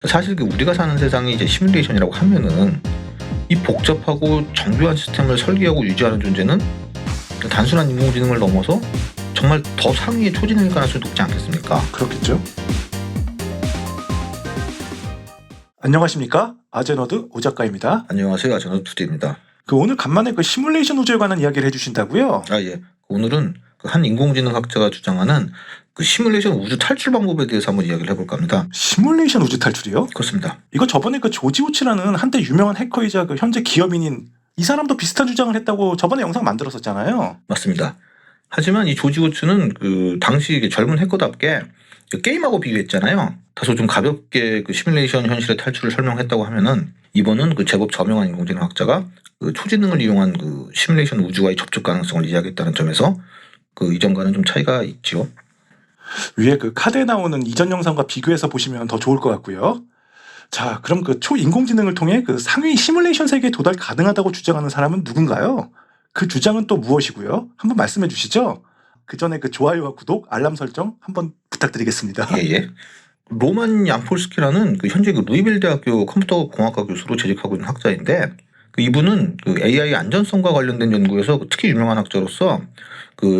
사실 우리가 사는 세상이 이제 시뮬레이션이라고 하면은 이 복잡하고 정교한 시스템을 설계하고 유지하는 존재는 단순한 인공지능을 넘어서 정말 더 상위의 초지능일 가능성이 높지 않겠습니까? 그렇겠죠. 안녕하십니까? 아제너드 오 작가입니다. 안녕하세요. 저는 투디입니다. 오늘 간만에 시뮬레이션 우주에 관한 이야기를 해주신다고요? 예. 오늘은 한 인공지능 학자가 주장하는 시뮬레이션 우주 탈출 방법에 대해서 한번 이야기를 해볼까 합니다. 시뮬레이션 우주 탈출이요? 그렇습니다. 이거 저번에 조지 오치라는 한때 유명한 해커이자 현재 기업인인 이 사람도 비슷한 주장을 했다고 저번에 영상 만들었었잖아요. 맞습니다. 하지만 이 조지 오츠는 당시 젊은 해커답게 게임하고 비교했잖아요. 다소 좀 가볍게 시뮬레이션 현실의 탈출을 설명했다고 하면은 이번은 제법 저명한 인공지능 학자가 초지능을 이용한 시뮬레이션 우주와의 접촉 가능성을 이야기했다는 점에서 이전과는 좀 차이가 있죠. 위에 카드에 나오는 이전 영상과 비교해서 보시면 더 좋을 것 같고요. 자, 그럼 초인공지능을 통해 상위 시뮬레이션 세계에 도달 가능하다고 주장하는 사람은 누군가요? 그 주장은 또 무엇이고요? 한번 말씀해 주시죠. 그 전에 좋아요와 구독, 알람 설정 한번 부탁드리겠습니다. 예. 로만 얀폴스키라는 현재 루이빌 대학교 컴퓨터공학과 교수로 재직하고 있는 학자인데 이분은 AI 안전성과 관련된 연구에서 특히 유명한 학자로서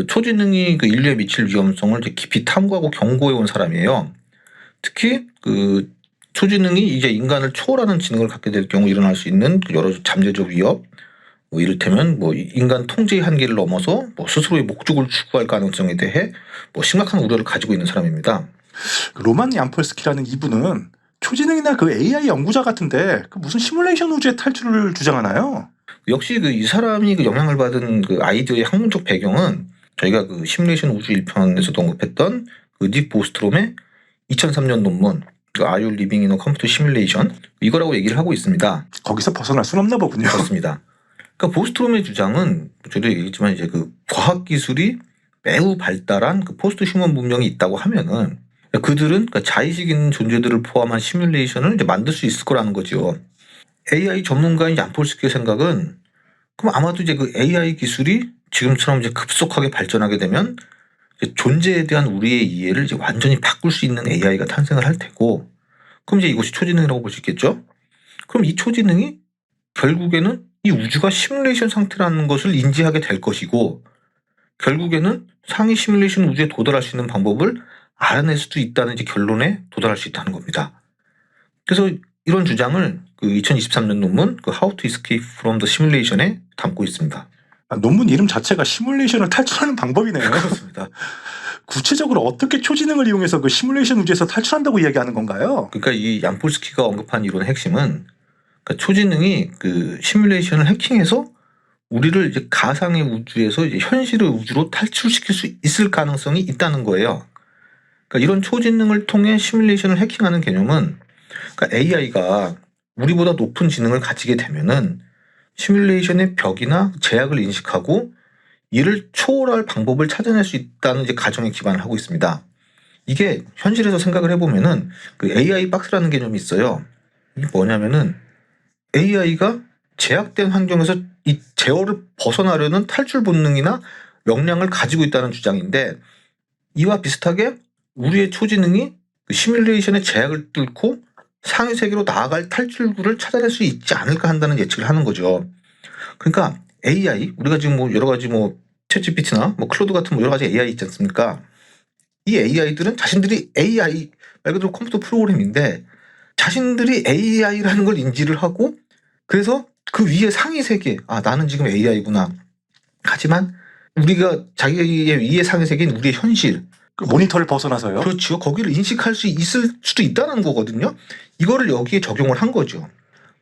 초지능이 인류에 미칠 위험성을 깊이 탐구하고 경고해 온 사람이에요. 특히 초지능이 이제 인간을 초월하는 지능을 갖게 될 경우 일어날 수 있는 여러 잠재적 위협, 이를테면 인간 통제의 한계를 넘어서 스스로의 목적을 추구할 가능성에 대해 심각한 우려를 가지고 있는 사람입니다. 로만 얀폴스키라는 이분은 초지능이나 AI 연구자 같은데 무슨 시뮬레이션 우주의 탈출을 주장하나요? 역시 이 사람이 영향을 받은 아이디어의 학문적 배경은 저희가 시뮬레이션 우주 1편에서도 언급했던 닉 보스트롬의 2003년 논문 Are You Living in a Computer Simulation? 이거라고 얘기를 하고 있습니다. 거기서 벗어날 수는 없나 보군요. 그렇습니다. 보스트롬의 주장은 저도 얘기했지만 이제 과학 기술이 매우 발달한 포스트 휴먼 문명이 있다고 하면은 그들은 자의식 있는 존재들을 포함한 시뮬레이션을 이제 만들 수 있을 거라는 거죠. AI 전문가인 얀폴스키의 생각은 그럼 아마도 이제 AI 기술이 지금처럼 이제 급속하게 발전하게 되면 이제 존재에 대한 우리의 이해를 이제 완전히 바꿀 수 있는 AI가 탄생을 할 테고, 그럼 이제 이것이 초지능이라고 볼 수 있겠죠. 그럼 이 초지능이 결국에는 이 우주가 시뮬레이션 상태라는 것을 인지하게 될 것이고, 결국에는 상위 시뮬레이션 우주에 도달할 수 있는 방법을 알아낼 수도 있다는 이제 결론에 도달할 수 있다는 겁니다. 그래서 이런 주장을 2023년 논문 How to Escape from the Simulation에 담고 있습니다. 논문 이름 자체가 시뮬레이션을 탈출하는 방법이네요. 그렇습니다. 구체적으로 어떻게 초지능을 이용해서 시뮬레이션 우주에서 탈출한다고 이야기하는 건가요? 그러니까 이 얀폴스키가 언급한 이론의 핵심은 초지능이 시뮬레이션을 해킹해서 우리를 이제 가상의 우주에서 이제 현실의 우주로 탈출시킬 수 있을 가능성이 있다는 거예요. 그러니까 이런 초지능을 통해 시뮬레이션을 해킹하는 개념은 AI가 우리보다 높은 지능을 가지게 되면은 시뮬레이션의 벽이나 제약을 인식하고 이를 초월할 방법을 찾아낼 수 있다는 이제 가정에 기반을 하고 있습니다. 이게 현실에서 생각을 해보면은 AI 박스라는 개념이 있어요. 이게 뭐냐면은 AI가 제약된 환경에서 이 제어를 벗어나려는 탈출 본능이나 역량을 가지고 있다는 주장인데, 이와 비슷하게 우리의 초지능이 시뮬레이션의 제약을 뚫고 상위 세계로 나아갈 탈출구를 찾아낼 수 있지 않을까 한다는 예측을 하는 거죠. 그러니까 AI, 우리가 지금 여러 가지 챗GPT나 클로드 같은 여러 가지 AI 있지 않습니까? 이 AI들은 자신들이 AI, 말 그대로 컴퓨터 프로그램인데 자신들이 AI라는 걸 인지를 하고, 그래서 그 위에 상위 세계, 나는 지금 AI구나. 하지만 우리가 자기의 위에 상위 세계인 우리의 현실, 모니터를 벗어나서요? 그렇죠. 거기를 인식할 수 있을 수도 있다는 거거든요. 이거를 여기에 적용을 한 거죠.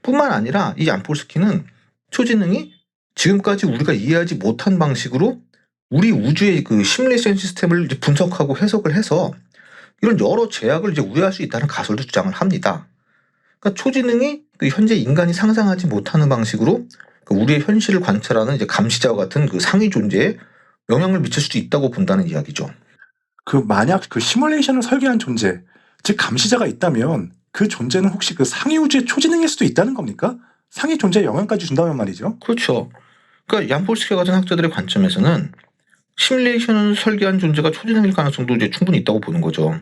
뿐만 아니라 이 얀폴스키는 초지능이 지금까지 우리가 이해하지 못한 방식으로 우리 우주의 시뮬레이션 시스템을 이제 분석하고 해석을 해서 이런 여러 제약을 이제 우회할 수 있다는 가설도 주장을 합니다. 그러니까 초지능이 현재 인간이 상상하지 못하는 방식으로 우리의 현실을 관찰하는 이제 감시자와 같은 상위 존재에 영향을 미칠 수도 있다고 본다는 이야기죠. 만약 시뮬레이션을 설계한 존재, 즉 감시자가 있다면 그 존재는 혹시 상위 우주의 초지능일 수도 있다는 겁니까? 상위 존재에 영향까지 준다면 말이죠. 그렇죠. 그러니까 얀폴스키 같은 학자들의 관점에서는 시뮬레이션을 설계한 존재가 초지능일 가능성도 이제 충분히 있다고 보는 거죠.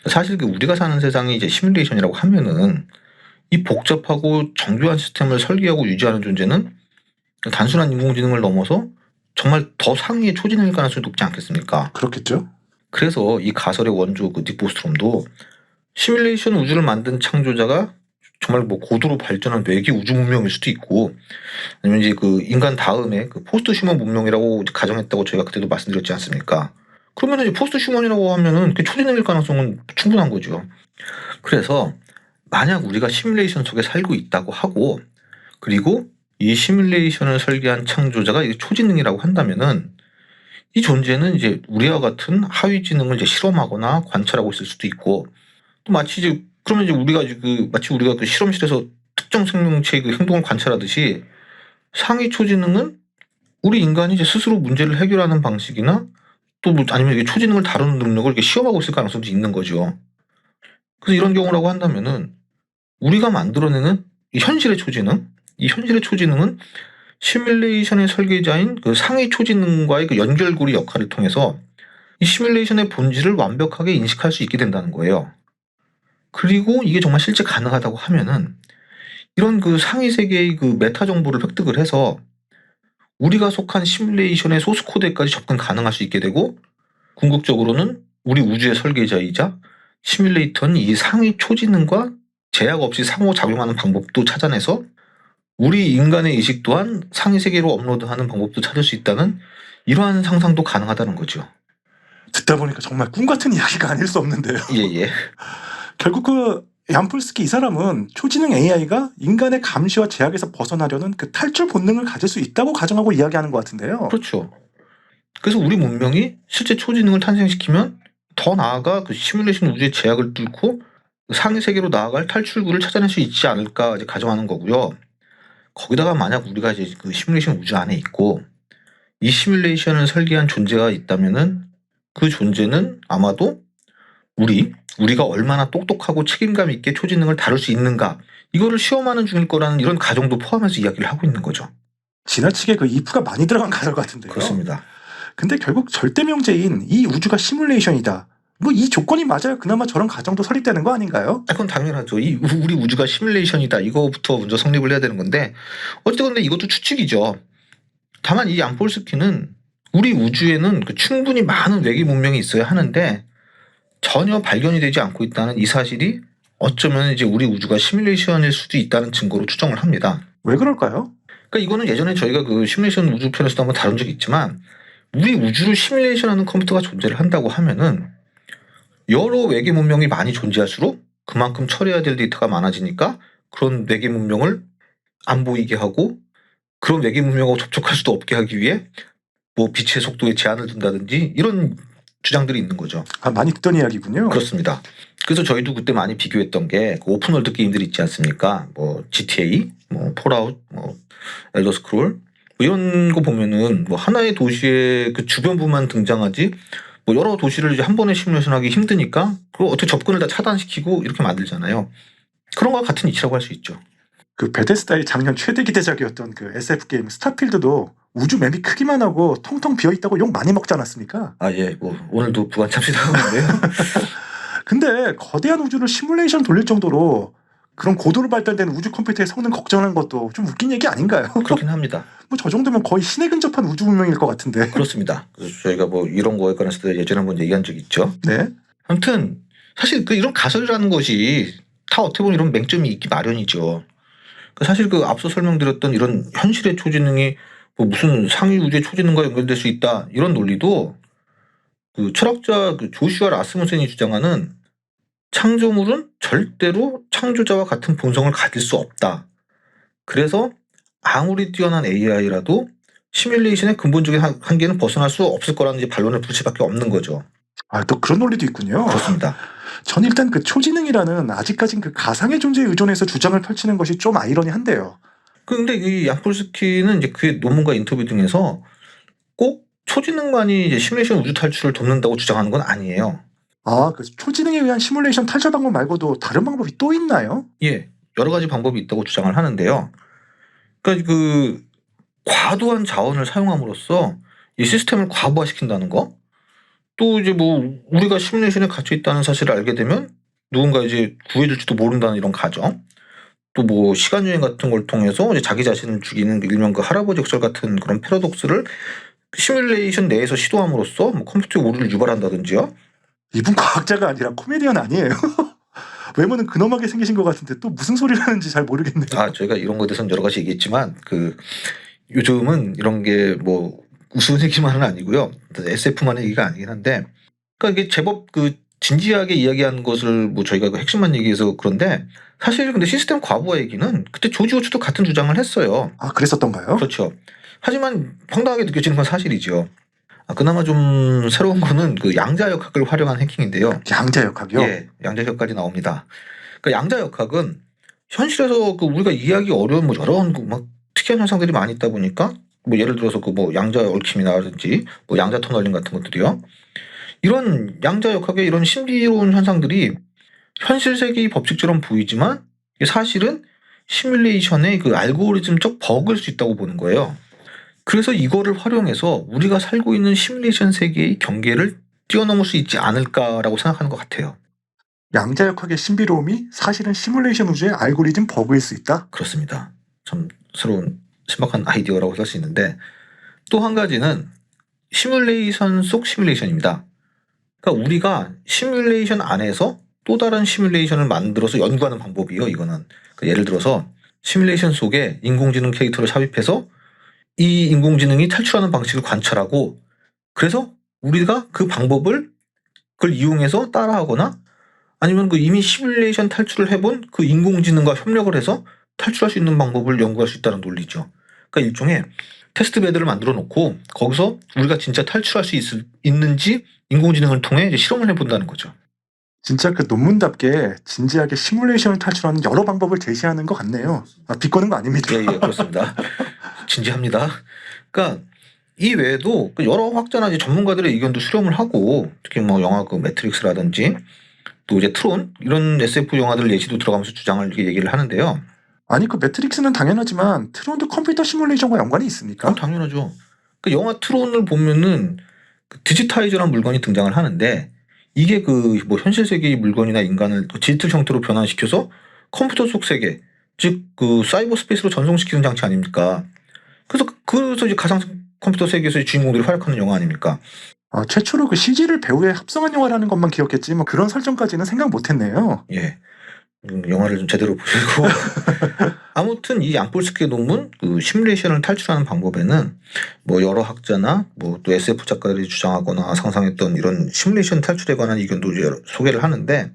사실 그 우리가 사는 세상이 이제 시뮬레이션이라고 하면은 이 복잡하고 정교한 시스템을 설계하고 유지하는 존재는 단순한 인공지능을 넘어서 정말 더 상위의 초지능일 가능성이 높지 않겠습니까? 그렇겠죠? 그래서 이 가설의 원조 그 닉 보스트롬도 시뮬레이션 우주를 만든 창조자가 정말 뭐 고도로 발전한 외계 우주 문명일 수도 있고, 아니면 이제 그 인간 다음에 그 포스트 휴먼 문명이라고 이제 가정했다고 저희가 그때도 말씀드렸지 않습니까? 그러면 이제 포스트 휴먼이라고 하면은 그 초지능일 가능성은 충분한 거죠. 그래서 만약 우리가 시뮬레이션 속에 살고 있다고 하고, 그리고 이 시뮬레이션을 설계한 창조자가 이게 초지능이라고 한다면은 이 존재는 이제 우리와 같은 하위 지능을 이제 실험하거나 관찰하고 있을 수도 있고, 또 마치 이제 그러면 이제 우리가 이제 마치 우리가 그 실험실에서 특정 생명체의 그 행동을 관찰하듯이 상위 초지능은 우리 인간이 이제 스스로 문제를 해결하는 방식이나 또 뭐 아니면 이게 초지능을 다루는 능력을 이렇게 시험하고 있을 가능성도 있는 거죠. 그래서 이런 경우라고 한다면은 우리가 만들어내는 이 현실의 초지능, 이 현실의 초지능은 시뮬레이션의 설계자인 그 상위 초지능과의 그 연결고리 역할을 통해서 이 시뮬레이션의 본질을 완벽하게 인식할 수 있게 된다는 거예요. 그리고 이게 정말 실제 가능하다고 하면은 이런 그 상위 세계의 그 메타 정보를 획득을 해서 우리가 속한 시뮬레이션의 소스 코드에까지 접근 가능할 수 있게 되고, 궁극적으로는 우리 우주의 설계자이자 시뮬레이터는 이 상위 초지능과 제약 없이 상호작용하는 방법도 찾아내서 우리 인간의 의식 또한 상위 세계로 업로드하는 방법도 찾을 수 있다는 이러한 상상도 가능하다는 거죠. 듣다 보니까 정말 꿈 같은 이야기가 아닐 수 없는데요. 예예. 결국 그 얀폴스키 이 사람은 초지능 AI가 인간의 감시와 제약에서 벗어나려는 그 탈출 본능을 가질 수 있다고 가정하고 이야기하는 것 같은데요. 그렇죠. 그래서 우리 문명이 실제 초지능을 탄생시키면 더 나아가 그 시뮬레이션 우주의 제약을 뚫고 상위 세계로 나아갈 탈출구를 찾아낼 수 있지 않을까 이제 가정하는 거고요. 거기다가 만약 우리가 이제 그 시뮬레이션 우주 안에 있고 이 시뮬레이션을 설계한 존재가 있다면은 그 존재는 아마도 우리가 얼마나 똑똑하고 책임감 있게 초지능을 다룰 수 있는가, 이거를 시험하는 중일 거라는 이런 가정도 포함해서 이야기를 하고 있는 거죠. 지나치게 그 if가 많이 들어간 가설 같은데요. 그렇습니다. 근데 결국 절대 명제인 이 우주가 시뮬레이션이다. 뭐 이 조건이 맞아야 그나마 저런 가정도 설립되는 거 아닌가요? 그건 당연하죠. 우리 우주가 시뮬레이션이다. 이거부터 먼저 성립을 해야 되는 건데, 어쨌든 근데 이것도 추측이죠. 다만 이 얀폴스키는 우리 우주에는 그 충분히 많은 외계 문명이 있어야 하는데 전혀 발견이 되지 않고 있다는 이 사실이 어쩌면 이제 우리 우주가 시뮬레이션일 수도 있다는 증거로 추정을 합니다. 왜 그럴까요? 그러니까 이거는 예전에 저희가 그 시뮬레이션 우주 편에서도 한번 다룬 적이 있지만, 우리 우주를 시뮬레이션하는 컴퓨터가 존재를 한다고 하면은 여러 외계 문명이 많이 존재할수록 그만큼 처리해야 될 데이터가 많아지니까 그런 외계 문명을 안 보이게 하고 그런 외계 문명하고 접촉할 수도 없게 하기 위해 뭐 빛의 속도에 제한을 둔다든지 이런 주장들이 있는 거죠. 아, 많이 듣던 이야기군요. 그렇습니다. 그래서 저희도 그때 많이 비교했던 게 그 오픈월드 게임들 있지 않습니까? 뭐 GTA, 뭐 폴아웃, 뭐 엘더 스크롤 뭐 이런 거 보면은 뭐 하나의 도시의 그 주변부만 등장하지 뭐 여러 도시를 이제 한 번에 시뮬레이션하기 힘드니까 그거 어떻게 접근을 다 차단시키고 이렇게 만들잖아요. 그런 거와 같은 이치라고 할 수 있죠. 그 베데스다의 작년 최대 기대작이었던 그 SF 게임 스타필드도 우주 맵이 크기만 하고 텅텅 비어 있다고 욕 많이 먹지 않았습니까? 아, 예. 뭐 오늘도 부관 참시당하는데요. 근데 거대한 우주를 시뮬레이션 돌릴 정도로 그런 고도로 발달된 우주 컴퓨터의 성능 걱정하는 것도 좀 웃긴 얘기 아닌가요? 그렇긴 합니다. 뭐 저 정도면 거의 신에 근접한 우주 문명일 것 같은데. 그렇습니다. 그래서 저희가 뭐 이런 거에 관해서 예전에 한번 얘기한 적이 있죠. 네. 아무튼 사실 그 이런 가설이라는 것이 다 어떻게 보면 이런 맹점이 있기 마련이죠. 사실 그 앞서 설명드렸던 이런 현실의 초지능이 뭐 무슨 상위 우주의 초지능과 연결될 수 있다 이런 논리도 그 철학자 그 조슈아 라스무센이 주장하는 창조물은 절대로 창조자와 같은 본성을 가질 수 없다. 그래서 아무리 뛰어난 AI라도 시뮬레이션의 근본적인 한계는 벗어날 수 없을 거라는 이제 반론을 붙일 수밖에 없는 거죠. 아, 또 그런 논리도 있군요. 그렇습니다. 전 일단 그 초지능이라는 아직까진 그 가상의 존재에 의존해서 주장을 펼치는 것이 좀 아이러니한데요. 근데 이 얀폴스키는 이제 그의 논문과 인터뷰 등에서 꼭 초지능만이 이제 시뮬레이션 우주 탈출을 돕는다고 주장하는 건 아니에요. 아, 그 초지능에 의한 시뮬레이션 탈출 방법 말고도 다른 방법이 또 있나요? 예, 여러 가지 방법이 있다고 주장을 하는데요. 그러니까 그 과도한 자원을 사용함으로써 이 시스템을 과부하시킨다는 거, 또 이제 뭐 우리가 시뮬레이션에 갇혀 있다는 사실을 알게 되면 누군가 이제 구해줄지도 모른다는 이런 가정, 또 뭐 시간 여행 같은 걸 통해서 이제 자기 자신을 죽이는 일명 그 할아버지 역설 같은 그런 패러독스를 시뮬레이션 내에서 시도함으로써 뭐 컴퓨터의 오류를 유발한다든지요. 이분 과학자가 아니라 코미디언 아니에요? 외모는 근엄하게 생기신 것 같은데 또 무슨 소리를 하는지 잘 모르겠네요. 저희가 이런 거에 대해서는 여러 가지 얘기했지만 그 요즘은 이런 게 뭐 우스운 얘기만은 아니고요. SF만의 얘기가 아니긴 한데, 그러니까 이게 제법 그 진지하게 이야기한 것을 뭐 저희가 그 핵심만 얘기해서 그런데 사실 근데 시스템 과부하 얘기는 그때 조지 오츠도 같은 주장을 했어요. 아, 그랬었던가요? 그렇죠. 하지만 황당하게 느껴지는 건 사실이죠. 그나마 좀 새로운 거는 그 양자역학을 활용한 해킹인데요. 양자역학이요? 예, 양자역학까지 나옵니다. 그러니까 양자역학은 현실에서 그 우리가 이해하기 어려운 뭐 여러 막 특이한 현상들이 많이 있다 보니까 뭐 예를 들어서 그 뭐 양자 얽힘이라든지 뭐 양자 터널링 같은 것들이요. 이런 양자역학의 이런 신비로운 현상들이 현실 세계의 법칙처럼 보이지만 사실은 시뮬레이션의 그 알고리즘적 버그일 수 있다고 보는 거예요. 그래서 이거를 활용해서 우리가 살고 있는 시뮬레이션 세계의 경계를 뛰어넘을 수 있지 않을까라고 생각하는 것 같아요. 양자역학의 신비로움이 사실은 시뮬레이션 우주의 알고리즘 버그일 수 있다? 그렇습니다. 참 새로운 신박한 아이디어라고 할 수 있는데, 또 한 가지는 시뮬레이션 속 시뮬레이션입니다. 그러니까 우리가 시뮬레이션 안에서 또 다른 시뮬레이션을 만들어서 연구하는 방법이에요. 이거는 예를 들어서 시뮬레이션 속에 인공지능 캐릭터를 삽입해서 이 인공지능이 탈출하는 방식을 관찰하고, 그래서 우리가 그 방법을 그걸 이용해서 따라하거나 아니면 그 이미 시뮬레이션 탈출을 해본 그 인공지능과 협력을 해서 탈출할 수 있는 방법을 연구할 수 있다는 논리죠. 그러니까 일종의 테스트 베드를 만들어 놓고 거기서 우리가 진짜 탈출할 수 있는지 인공지능을 통해 이제 실험을 해본다는 거죠. 진짜 그 논문답게 진지하게 시뮬레이션을 탈출하는 여러 방법을 제시하는 것 같네요. 비꼬는 거 아닙니다. 예, 그렇습니다. 진지합니다. 그러니까 이 외에도 그 여러 학자나 이제 전문가들의 의견도 수렴을 하고, 특히 뭐 영화 그 매트릭스라든지 또 이제 트론 이런 SF 영화들 예시도 들어가면서 주장을 이렇게 얘기를 하는데요. 아니, 그 매트릭스는 당연하지만 트론도 컴퓨터 시뮬레이션과 연관이 있습니까? 당연하죠. 그 영화 트론을 보면은 그 디지타이저라는 물건이 등장을 하는데, 이게 그 뭐 현실 세계의 물건이나 인간을 디지털 형태로 변환시켜서 컴퓨터 속 세계, 즉 그 사이버 스페이스로 전송시키는 장치 아닙니까? 그래서 이제 가상 컴퓨터 세계에서의 주인공들이 활약하는 영화 아닙니까? 최초로 그 CG를 배우에 합성한 영화라는 것만 기억했지 뭐 그런 설정까지는 생각 못했네요. 예. 영화를 좀 제대로 보시고 아무튼 이 양폴스키의 논문 그 시뮬레이션을 탈출하는 방법에는 뭐 여러 학자나 뭐 또 SF 작가들이 주장하거나 상상했던 이런 시뮬레이션 탈출에 관한 의견도 이제 소개를 하는데,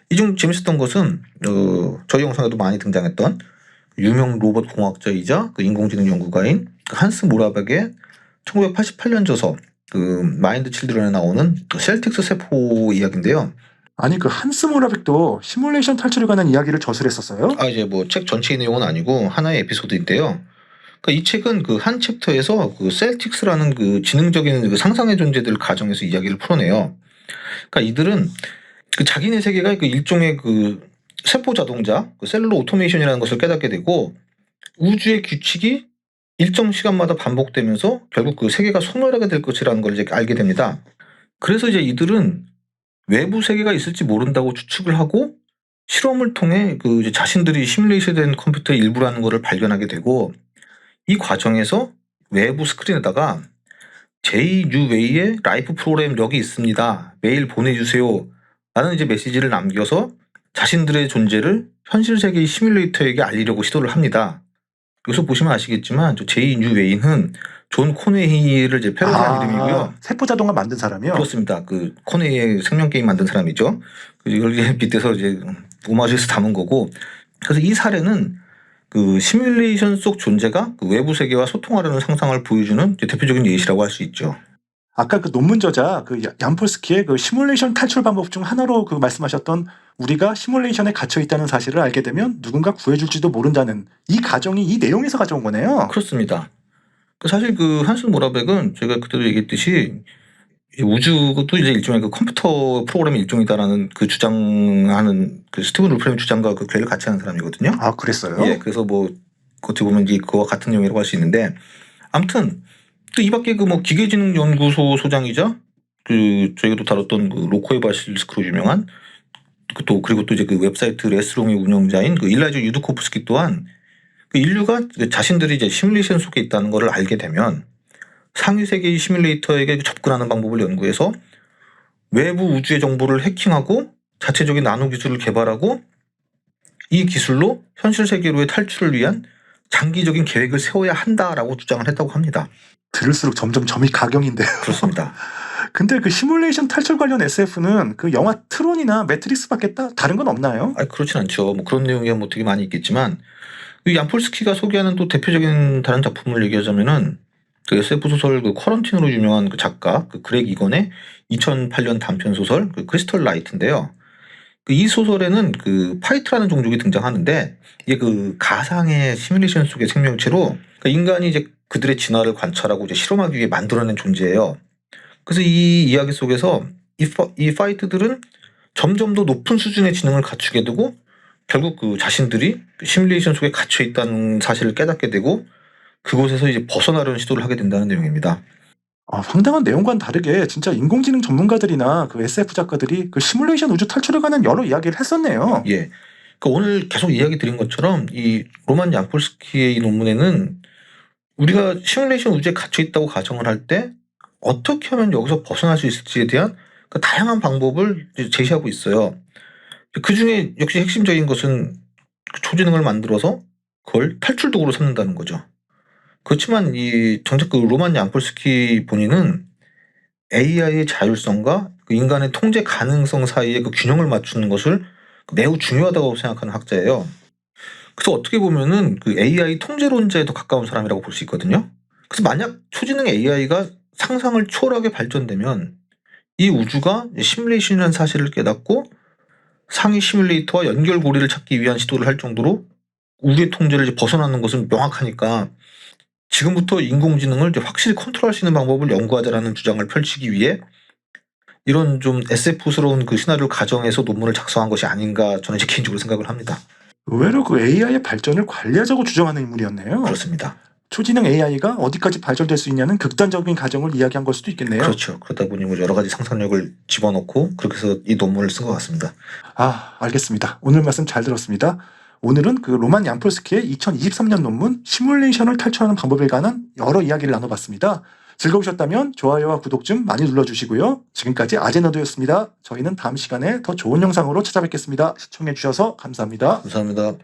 이 중 재밌었던 것은 저희 영상에도 많이 등장했던 유명 로봇 공학자이자 그 인공지능 연구가인 그 한스 모라백의 1988년 저서 그 마인드 칠드런에 나오는 그 셀틱스 세포 이야기인데요. 아니, 그 한스 모라백도 시뮬레이션 탈출에 관한 이야기를 저술했었어요? 이제 뭐 책 전체의 내용은 아니고 하나의 에피소드인데요. 그러니까 이 책은 그 한 챕터에서 그 셀틱스라는 그 지능적인 그 상상의 존재들 가정에서 이야기를 풀어내요. 그러니까 이들은 그 자기네 세계가 그 일종의 그 세포 자동차, 그 셀룰러 오토메이션이라는 것을 깨닫게 되고, 우주의 규칙이 일정 시간마다 반복되면서 결국 그 세계가 소멸하게 될 것이라는 걸 이제 알게 됩니다. 그래서 이제 이들은 외부 세계가 있을지 모른다고 추측을 하고 실험을 통해 그 이제 자신들이 시뮬레이션된 컴퓨터의 일부라는 것을 발견하게 되고, 이 과정에서 외부 스크린에다가 제이 뉴 웨이의 라이프 프로그램 여기 있습니다. 메일 보내주세요. 라는 이제 메시지를 남겨서 자신들의 존재를 현실 세계의 시뮬레이터에게 알리려고 시도를 합니다. 여기서 보시면 아시겠지만 제이 뉴 웨이는 존 코네이를 이제 패러디한 이름이고요. 세포 자동화 만든 사람이요? 그렇습니다. 그 코네이의 생명 게임 만든 사람이죠. 이걸 이제 빗대서 이제 오마주에서 담은 거고, 그래서 이 사례는 그 시뮬레이션 속 존재가 그 외부 세계와 소통하려는 상상을 보여주는 이제 대표적인 예시라고 할 수 있죠. 아까 그 논문 저자 그 얀폴스키의 그 시뮬레이션 탈출 방법 중 하나로 그 말씀하셨던 우리가 시뮬레이션에 갇혀 있다는 사실을 알게 되면 누군가 구해줄지도 모른다는 이 가정이 이 내용에서 가져온 거네요. 그렇습니다. 사실 그 한스 모라백은 제가 그때도 얘기했듯이 우주도 이제 일종의 그 컴퓨터 프로그램의 일종이다라는 그 주장하는 그 스티븐 울프햄 주장과 그 괴를 같이 하는 사람이거든요. 그랬어요? 예, 그래서 뭐 어떻게 보면 이제 그와 같은 내용이라고 할 수 있는데, 아무튼 또 이 밖에 그 뭐 기계지능 연구소 소장이자 저희가 또 다뤘던 그 로코의 바실스크로 유명한 그리고 또 이제 그 웹사이트 레스롱의 운영자인 그 일라이저 유드코프스키 또한 그 인류가 자신들이 이제 시뮬레이션 속에 있다는 것을 알게 되면 상위 세계의 시뮬레이터에게 접근하는 방법을 연구해서 외부 우주의 정보를 해킹하고 자체적인 나노 기술을 개발하고 이 기술로 현실 세계로의 탈출을 위한 장기적인 계획을 세워야 한다라고 주장을 했다고 합니다. 들을수록 점점 점이 가경인데요. 그렇습니다. 근데 그 시뮬레이션 탈출 관련 SF는 그 영화 트론이나 매트릭스밖에 다른 건 없나요? 그렇진 않죠. 뭐 그런 내용이 뭐 되게 많이 있겠지만 이 얀폴스키가 소개하는 또 대표적인 다른 작품을 얘기하자면은 그 SF 소설 그 쿼런틴으로 유명한 그 작가 그 그렉 이건의 2008년 단편 소설 그 크리스털 라이트인데요. 이 소설에는 그 파이트라는 종족이 등장하는데 이게 그 가상의 시뮬레이션 속의 생명체로 그러니까 인간이 이제 그들의 진화를 관찰하고 이제 실험하기 위해 만들어낸 존재예요. 그래서 이 이야기 속에서 이 파이트들은 점점 더 높은 수준의 지능을 갖추게 되고 결국 그 자신들이 그 시뮬레이션 속에 갇혀 있다는 사실을 깨닫게 되고 그곳에서 이제 벗어나려는 시도를 하게 된다는 내용입니다. 상당한 내용과는 다르게 진짜 인공지능 전문가들이나 그 SF 작가들이 그 시뮬레이션 우주 탈출에 관한 여러 이야기를 했었네요. 예. 그러니까 오늘 계속 이야기 드린 것처럼 이 로만 얀폴스키의 이 논문에는 우리가 시뮬레이션 우주에 갇혀 있다고 가정을 할 때 어떻게 하면 여기서 벗어날 수 있을지에 대한 그 다양한 방법을 이제 제시하고 있어요. 그 중에 역시 핵심적인 것은 그 초지능을 만들어서 그걸 탈출 도구로 삼는다는 거죠. 그렇지만 이 정작 그 로만 얀폴스키 본인은 AI의 자율성과 그 인간의 통제 가능성 사이에 그 균형을 맞추는 것을 매우 중요하다고 생각하는 학자예요. 그래서 어떻게 보면은 그 AI 통제론자에 더 가까운 사람이라고 볼 수 있거든요. 그래서 만약 초지능 AI가 상상을 초월하게 발전되면 이 우주가 시뮬레이션이라는 사실을 깨닫고 상위 시뮬레이터와 연결고리를 찾기 위한 시도를 할 정도로 우주의 통제를 이제 벗어나는 것은 명확하니까 지금부터 인공지능을 이제 확실히 컨트롤할 수 있는 방법을 연구하자라는 주장을 펼치기 위해 이런 좀 SF스러운 그 시나리오를 가정해서 논문을 작성한 것이 아닌가 저는 이제 개인적으로 생각을 합니다. 의외로 그 AI의 발전을 관리하자고 주장하는 인물이었네요. 그렇습니다. 초지능 AI가 어디까지 발전될 수 있냐는 극단적인 가정을 이야기한 걸 수도 있겠네요. 그렇죠. 그러다 보니 뭐 여러 가지 상상력을 집어넣고 그렇게 해서 이 논문을 쓴 것 같습니다. 알겠습니다. 오늘 말씀 잘 들었습니다. 오늘은 그 로만 얀폴스키의 2023년 논문 시뮬레이션을 탈출하는 방법에 관한 여러 이야기를 나눠봤습니다. 즐거우셨다면 좋아요와 구독 좀 많이 눌러주시고요. 지금까지 아제너드였습니다. 저희는 다음 시간에 더 좋은 영상으로 찾아뵙겠습니다. 시청해주셔서 감사합니다. 감사합니다.